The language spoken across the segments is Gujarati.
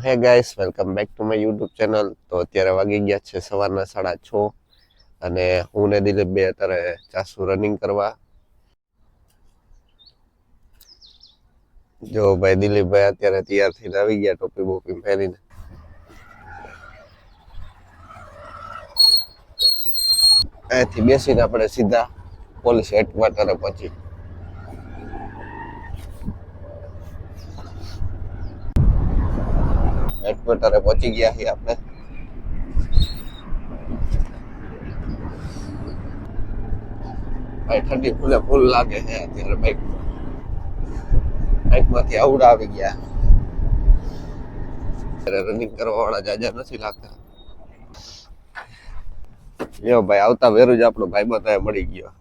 હે guys, welcome back to my YouTube channel. તો અત્યારે વાગી ગયા છે સવારના 6:30 અને હું ને દિલીપ બે અત્યારે જાશું રનિંગ કરવા. જો ભાઈ દિલીપભાઈ અત્યારે તૈયાર થઈને આવી ગયા, ટોપી બોપી પહેરીને. અહીંથી બેસીને આપણે સીધા પોલીસ હેડક્વાર્ટરે પહોંચી. હેડક્વાર્ટરે પહોંચી ગયા છીએ આપણે. ભાઈ ઠંડી ફૂલે ફૂલ લાગે છે અત્યારે. બાઇકમાંથી આવડા આવી ગયા. રનિંગ કરવા વાળા જાજા નથી લાગતા. યો ભાઈ આવતા વેરું જ આપણો ભાઈ બતાવે મળી ગયો.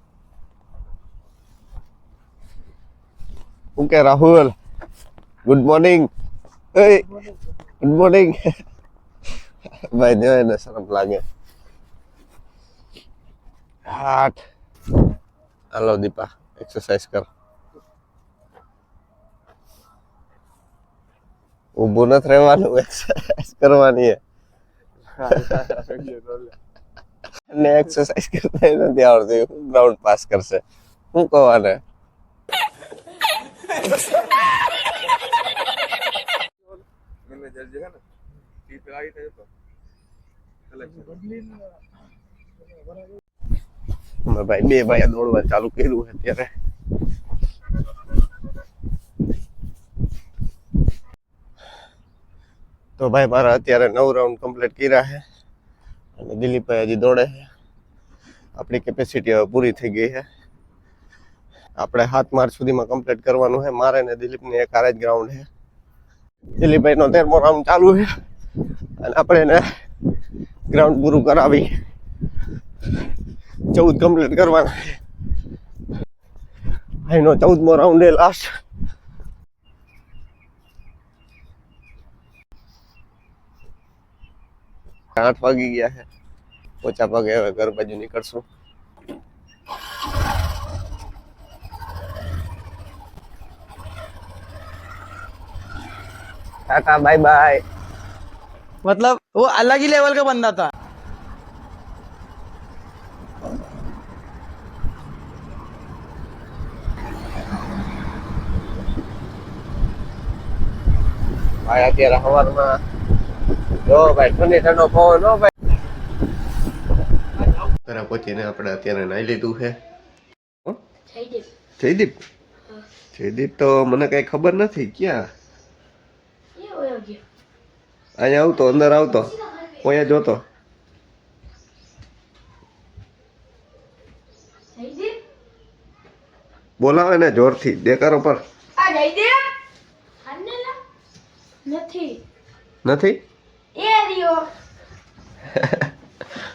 શું કે Rahul, good morning. Good morning. ભાઈ જો એને શરમ લાગે. હાથ હાલો દીપા, એક્સરસાઇઝ કર. ઊભું નથી રહેવાનું, એક્સરસાઇઝ કરવાની છે. ને એક્સરસાઇઝ કરતા નથી આવડતી, ગ્રાઉન્ડ પાસ કરશે. શું કહેવાને? ભાઈ બે ભાઈ દોડવા ચાલુ કર્યું છે અત્યારે. તો ભાઈ મારા અત્યારે 9 રાઉન્ડ કમ્પ્લીટ કર્યા છે અને દિલીપભાઈ હજી દોડે છે. આપણી કેપેસિટી હવે પૂરી થઈ ગઈ છે. આપણે 7 માર્ચ સુધીમાં કમ્પ્લીટ કરવાનું છે. મારે ને દિલીપની એક આર જ ગ્રાઉન્ડ છે. દિલીપભાઈનો 13મો રાઉન્ડ ચાલુ છે અને આપણે એને ગ્રાઉન્ડ પૂરું કરાવી 14 કમ્પ્લીટ કરવાના છે. ભાઈનો 14મો રાઉન્ડ એ લાસ્ટ. આઠ વાગી ગયા છે. પોચા પગે હવે ઘર બાજુ નીકળશું. Tata bye bye. मतलब वो अलग ही लेवल का बंदा था. ભાઈ અત્યારે સવારમાં જો ભાઈ ઠંડો પવન હો ભાઈ. તારા પહોંચીને આપણે અત્યારે નાઈ લીધું છે. જયદીપ જયદીપ તો મને કઈ ખબર નથી. ક્યાં અહીંયા આવતો, અંદર આવતો, અહીંયા જોતો. બોલાવે ને જોરથી, દેકારો પર. નથી એ રિયો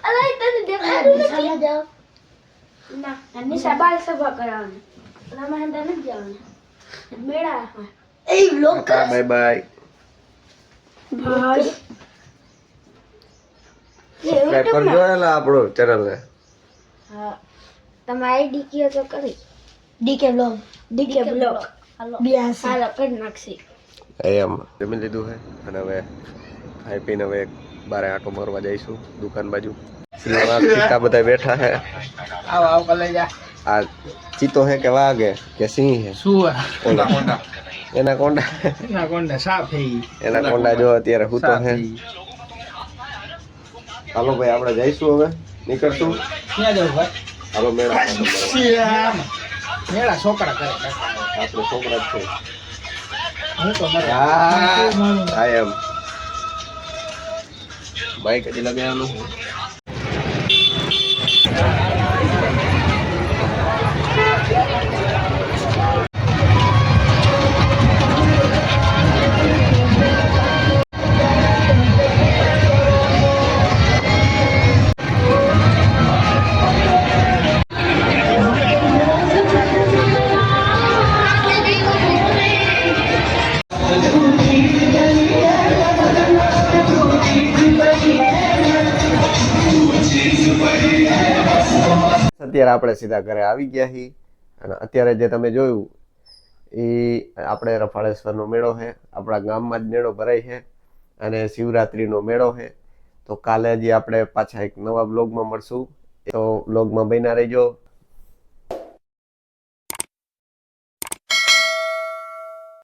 અલા તને દેખાય જાવ ના અન્ય સવાલ સભા કરાવને રામા હંદા ન જાવને મેળા એ વ્લોગ કર. Bye bye. ભાઈ સબસ્ક્રાઇબ કરજો એલા આપણો ચેનલ ને. હા તમે આઈડી કયો તો કરી ડીકે બ્લોગ હાલો બિયાસ હાલો કરી નાખશે. એમ જમી લીધું છે અને હવે ખાઈ પીને હવે બારે આટો મારવા જઈશું દુકાન બાજુ. સીતા બધા બેઠા છે. આવ આવ કલે જા. આ ચીતો હે કે વાઘ હે કે સિંહ હે? શું એના કોંડા. ના કોણ સાફ હે. એના કોંડા જો અત્યારે હૂતો હે. હાલો ભાઈ આપણે જઈશું, હવે નીકળશું. ક્યાં જાવ ભાઈ? હાલો મેળા. મેળા છોકરા કરે. આપણે છોકરા જ છે. હું તો મરે. હા એમ બાઈક હજી લગાવવાનું. અત્યારે આપણે સીધા ઘરે આવી ગયા છીએ અને અત્યારે જે તમે જોયું એ આપણે રફાળેશ્વરનો મેળો છે. આપણા ગામમાં જ મેળો ભરાય છે અને શિવરાત્રીનો મેળો છે. તો કાલે હજી આપણે પાછા એક નવા બ્લોગમાં મળશું. તો બ્લોગમાં બન્યા રહેજો.